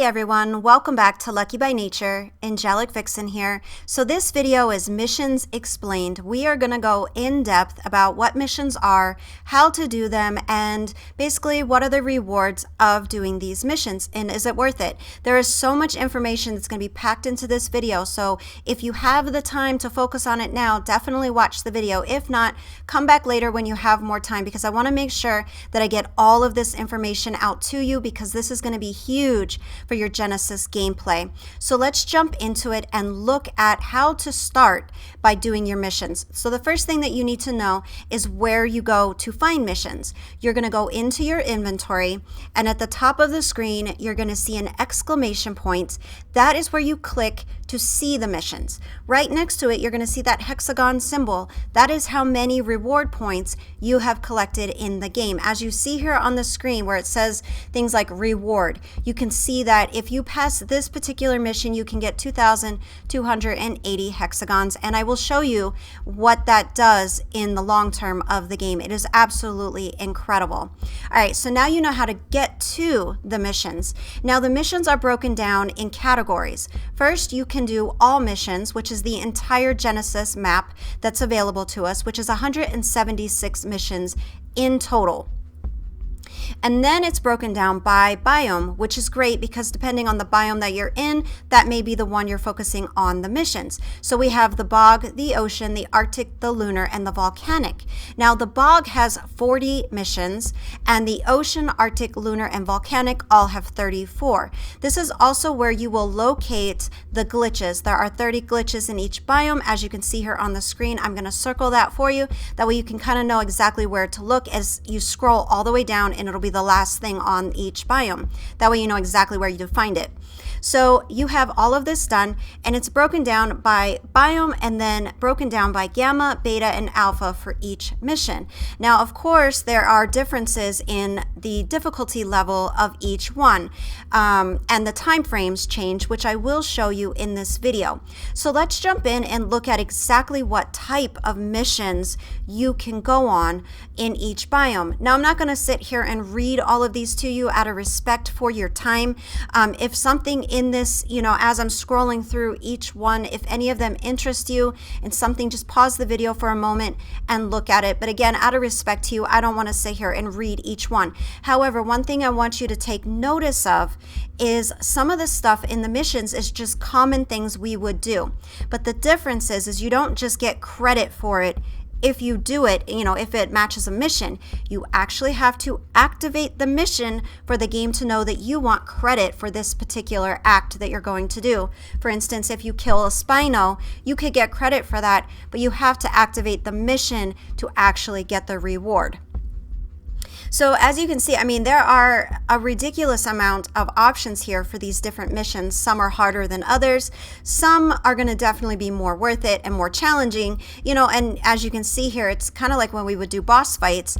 everyone, welcome back to Lucky by Nature. Angelic Vixen here. So this video is Missions Explained. We are going to go in depth about what missions are, how to do them, and basically what are the rewards of doing these missions and is it worth it? There is so much information that's going to be packed into this video, so if you have the time to focus on it now, definitely watch the video. If not, come back later when you have more time because I want to make sure that I get all of this information out to you because this is going to be huge for your Genesis gameplay. So let's jump into it and look at how to start by doing your missions. So the first thing that you need to know is where you go to find missions. You're going to go into your inventory, and at the top of the screen you're going to see an exclamation point. That is where you click to see the missions. Right next to it you're going to see that hexagon symbol. That is how many reward points you have collected in the game. As you see here on the screen where it says things like reward, you can see that if you pass this particular mission you can get 2,280 hexagons, and I will show you what that does in the long term of the game. It is absolutely incredible. Alright, so now you know how to get to the missions. Now the missions are broken down in categories. First, you can do all missions, which is the entire Genesis map that's available to us, which is 176 missions in total. And then it's broken down by biome, which is great because depending on the biome that you're in, that may be the one you're focusing on the missions. So we have the bog, the ocean, the Arctic, the lunar, and the volcanic. Now the bog has 40 missions, and the ocean, Arctic, lunar, and volcanic all have 34. This is also where you will locate the glitches. There are 30 glitches in each biome. As you can see here on the screen, I'm going to circle that for you. That way you can kind of know exactly where to look as you scroll all the way down, and it'll be the last thing on each biome. That way you know exactly where to find it. So you have all of this done, and it's broken down by biome and then broken down by gamma, beta, and alpha for each mission. Now, of course, there are differences in the difficulty level of each one, and the time frames change, which I will show you in this video. So let's jump in and look at exactly what type of missions you can go on in each biome. Now, I'm not going to sit here and read all of these to you out of respect for your time. If something in this, as I'm scrolling through each one, if any of them interest you and something, just pause the video for a moment and look at it. But again, out of respect to you, I don't want to sit here and read each one. However, one thing I want you to take notice of is some of the stuff in the missions is just common things we would do. But the difference is you don't just get credit for it. If you do it, if it matches a mission, you actually have to activate the mission for the game to know that you want credit for this particular act that you're going to do. For instance, if you kill a Spino, you could get credit for that, but you have to activate the mission to actually get the reward. So as you can see, there are a ridiculous amount of options here for these different missions. Some are harder than others. Some are going to definitely be more worth it and more challenging, and as you can see here, it's kind of like when we would do boss fights.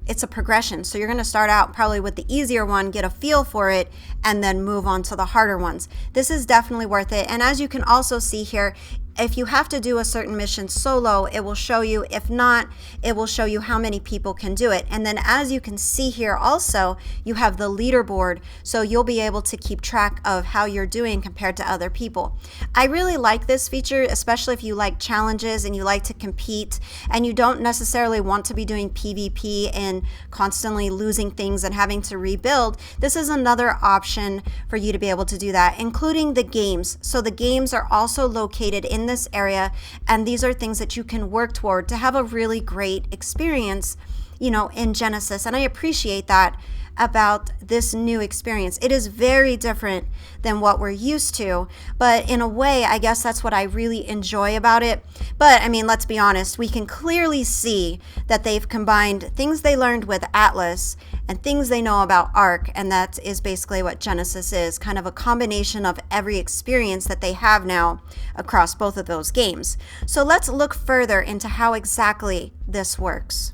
It's a progression. So you're going to start out probably with the easier one, get a feel for it, and then move on to the harder ones. This is definitely worth it. And as you can also see here, if you have to do a certain mission solo, it will show you. If not, it will show you how many people can do it. And then as you can see here also, you have the leaderboard, so you'll be able to keep track of how you're doing compared to other people. I really like this feature, especially if you like challenges and you like to compete and you don't necessarily want to be doing PvP and constantly losing things and having to rebuild. This is another option for you to be able to do that, including the games. So the games are also located in this area, and these are things that you can work toward to have a really great experience, in Genesis. And I appreciate that about this new experience. It is very different than what we're used to, but in a way, I guess that's what I really enjoy about it. But let's be honest, we can clearly see that they've combined things they learned with Atlas and things they know about Ark, and that is basically what Genesis is, kind of a combination of every experience that they have now across both of those games. So let's look further into how exactly this works.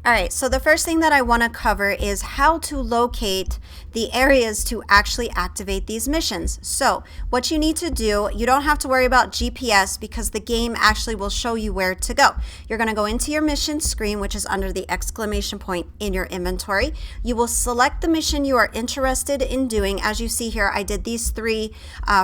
All right, so the first thing that I want to cover is how to locate the areas to actually activate these missions. So what you need to do, you don't have to worry about GPS because the game actually will show you where to go. You're going to go into your mission screen, which is under the exclamation point in your inventory. You will select the mission you are interested in doing. As you see here, I did these three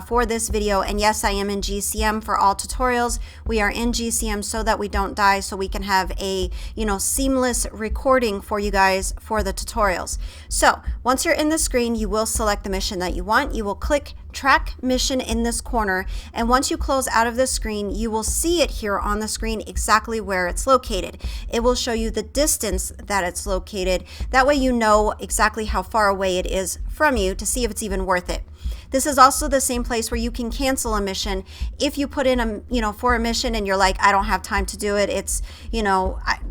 for this video, and yes, I am in GCM for all tutorials. We are in GCM so that we don't die, so we can have a seamless recording for you guys for the tutorials. So once you're in the screen, you will select the mission that you want. You will click track mission in this corner, and once you close out of the screen, you will see it here on the screen exactly where it's located. It will show you the distance that it's located. That way you know exactly how far away it is from you to see if it's even worth it. This is also the same place where you can cancel a mission. If you put in for a mission and you're like, I don't have time to do it, it's,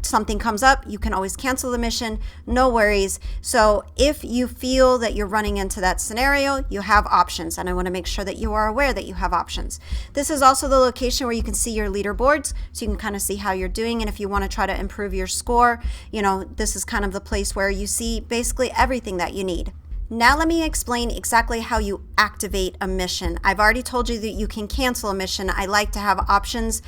something comes up, you can always cancel the mission, no worries. So if you feel that you're running into that scenario, you have options, and I want to make sure that you are aware that you have options. This is also the location where you can see your leaderboards, so you can kind of see how you're doing, and if you want to try to improve your score, this is kind of the place where you see basically everything that you need. Now let me explain exactly how you activate a mission. I've already told you that you can cancel a mission. I like to have options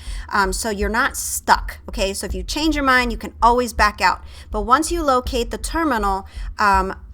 so you're not stuck, okay? So if you change your mind, you can always back out. But once you locate the terminal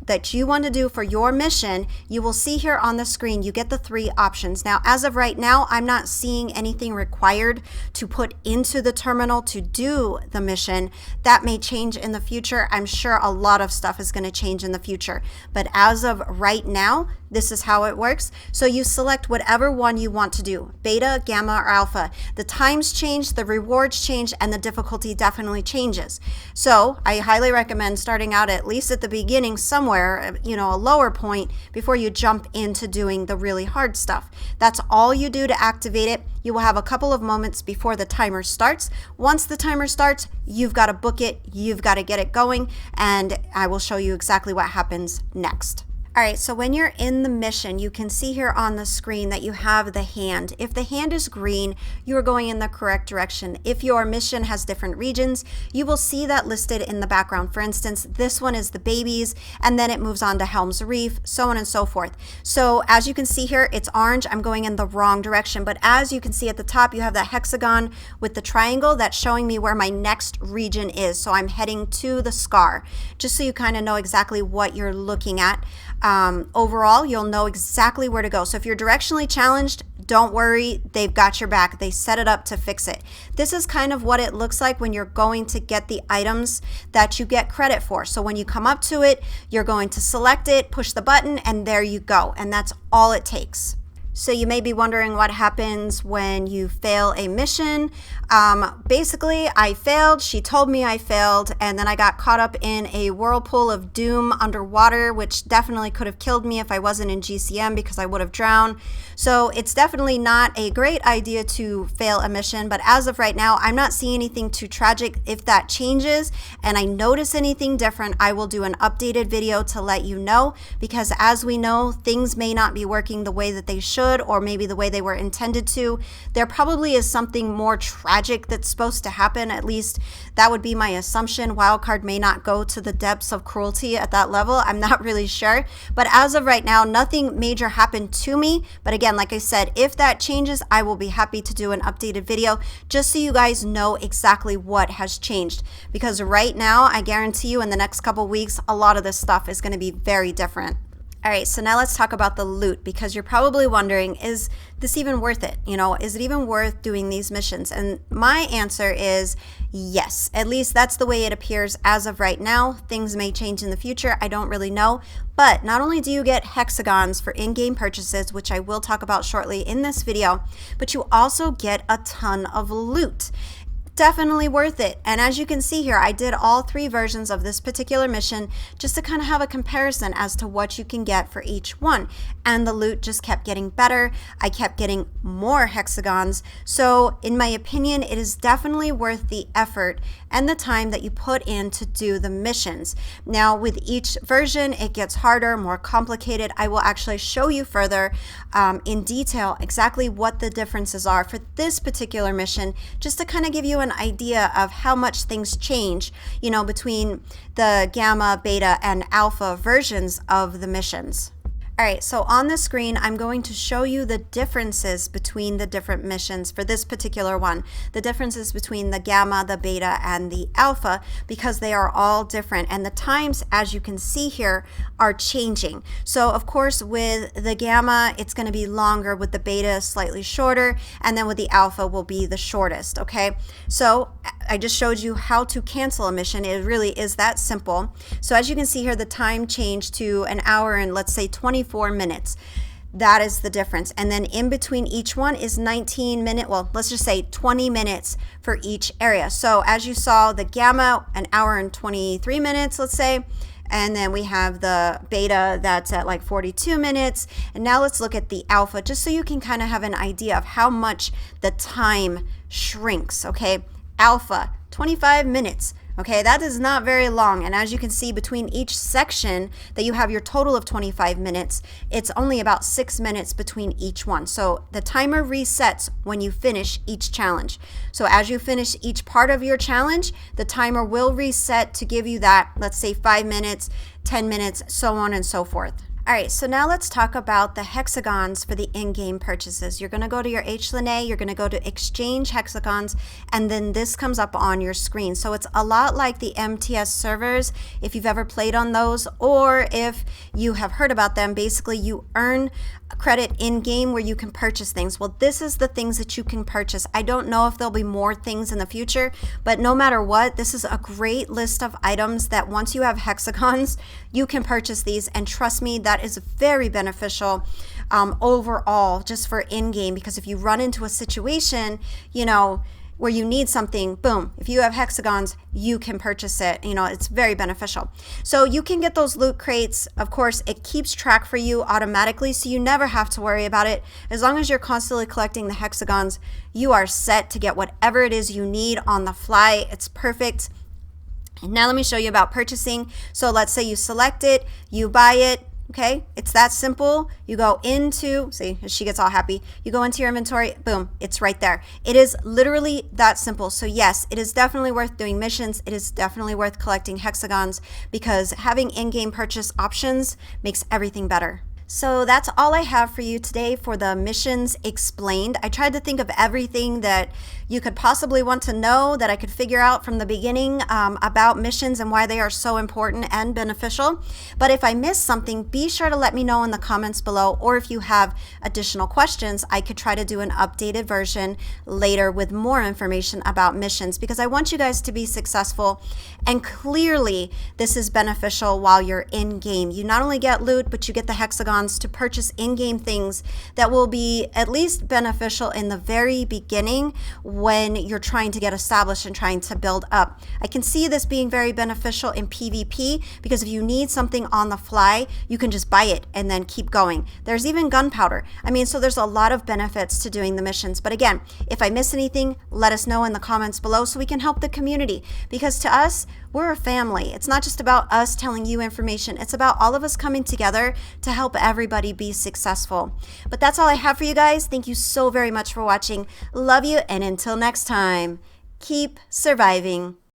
that you want to do for your mission, you will see here on the screen, you get the three options. Now, as of right now, I'm not seeing anything required to put into the terminal to do the mission. That may change in the future. I'm sure a lot of stuff is going to change in the future. But as of right now, this is how it works. So you select whatever one you want to do, beta, gamma, or alpha. The times change, the rewards change, and the difficulty definitely changes. So I highly recommend starting out at least at the beginning somewhere, a lower point before you jump into doing the really hard stuff. That's all you do to activate it. You will have a couple of moments before the timer starts. Once the timer starts, you've got to book it, you've got to get it going, and I will show you exactly what happens next. All right, so when you're in the mission, you can see here on the screen that you have the hand. If the hand is green, you are going in the correct direction. If your mission has different regions, you will see that listed in the background. For instance, this one is the babies, and then it moves on to Helm's Reef, so on and so forth. So as you can see here, it's orange. I'm going in the wrong direction, but as you can see at the top, you have that hexagon with the triangle that's showing me where my next region is. So I'm heading to the scar, just so you kind of know exactly what you're looking at. Overall, you'll know exactly where to go. So if you're directionally challenged, don't worry, they've got your back. They set it up to fix it. This is kind of what it looks like when you're going to get the items that you get credit for. So when you come up to it, you're going to select it, push the button, and there you go. And that's all it takes. So you may be wondering what happens when you fail a mission. Basically, I failed. She told me I failed, and then I got caught up in a whirlpool of doom underwater, which definitely could have killed me if I wasn't in GCM because I would have drowned. So it's definitely not a great idea to fail a mission, but as of right now, I'm not seeing anything too tragic. If that changes and I notice anything different, I will do an updated video to let you know, because as we know, things may not be working the way that they should, or maybe the way they were intended to. There probably is something more tragic that's supposed to happen. At least that would be my assumption. Wildcard may not go to the depths of cruelty at that level. I'm not really sure. But as of right now, nothing major happened to me. But again, like I said, if that changes, I will be happy to do an updated video just so you guys know exactly what has changed. Because right now, I guarantee you in the next couple weeks, a lot of this stuff is going to be very different. All right, so now let's talk about the loot, because you're probably wondering, is this even worth it? Is it even worth doing these missions? And my answer is yes. At least that's the way it appears as of right now. Things may change in the future. I don't really know. But not only do you get hexagons for in-game purchases, which I will talk about shortly in this video, but you also get a ton of loot. Definitely worth it. And as you can see here, I did all three versions of this particular mission just to kind of have a comparison as to what you can get for each one. And the loot just kept getting better. I kept getting more hexagons. So in my opinion, it is definitely worth the effort and the time that you put in to do the missions. Now with each version, it gets harder, more complicated. I will actually show you further in detail exactly what the differences are for this particular mission, just to kind of give you an an idea of how much things change, between the gamma, beta, and alpha versions of the missions. All right, so on the screen, I'm going to show you the differences between the different missions for this particular one. The differences between the gamma, the beta, and the alpha, because they are all different. And the times, as you can see here, are changing. So of course, with the gamma, it's going to be longer, with the beta slightly shorter, and then with the alpha will be the shortest, okay? So I just showed you how to cancel a mission. It really is that simple. So as you can see here, the time changed to an hour and let's say 24 minutes. That is the difference. And then in between each one is 19 minutes, well, let's just say 20 minutes for each area. So as you saw, the gamma, an hour and 23 minutes, let's say. And then we have the beta that's at like 42 minutes. And now let's look at the alpha, just so you can kind of have an idea of how much the time shrinks, okay? Alpha, 25 minutes. Okay, that is not very long. And as you can see, between each section that you have your total of 25 minutes, it's only about 6 minutes between each one. So the timer resets when you finish each challenge. So as you finish each part of your challenge, the timer will reset to give you that, let's say 5 minutes, 10 minutes, so on and so forth. All right, so now let's talk about the hexagons for the in-game purchases. You're going to go to your HLNA, you're going to go to exchange hexagons, and then this comes up on your screen. So it's a lot like the MTS servers, if you've ever played on those, or if you have heard about them. Basically, you earn credit in-game where you can purchase things. Well, this is the things that you can purchase. I don't know if there'll be more things in the future, but no matter what, this is a great list of items that once you have hexagons, you can purchase these, and trust me, that is very beneficial overall just for in-game, because if you run into a situation, where you need something, boom, if you have hexagons, you can purchase it. It's very beneficial. So you can get those loot crates. Of course, it keeps track for you automatically, so you never have to worry about it. As long as you're constantly collecting the hexagons, you are set to get whatever it is you need on the fly. It's perfect. And now let me show you about purchasing. So let's say you select it, you buy it. Okay, it's that simple. You go into, see, she gets all happy. You go into your inventory, boom, it's right there. It is literally that simple. So yes, it is definitely worth doing missions. It is definitely worth collecting hexagons, because having in-game purchase options makes everything better. So that's all I have for you today for the missions explained. I tried to think of everything that you could possibly want to know that I could figure out from the beginning about missions and why they are so important and beneficial. But if I missed something, be sure to let me know in the comments below, or if you have additional questions, I could try to do an updated version later with more information about missions, because I want you guys to be successful, and clearly this is beneficial while you're in game. You not only get loot, but you get the hexagons to purchase in-game things that will be at least beneficial in the very beginning when you're trying to get established and trying to build up. I can see this being very beneficial in PvP, because if you need something on the fly, you can just buy it and then keep going. There's even gunpowder. So there's a lot of benefits to doing the missions. But again, if I miss anything, let us know in the comments below so we can help the community, because to us, we're a family. It's not just about us telling you information. It's about all of us coming together to help everybody be successful. But that's all I have for you guys. Thank you so very much for watching. Love you, and until next time, keep surviving.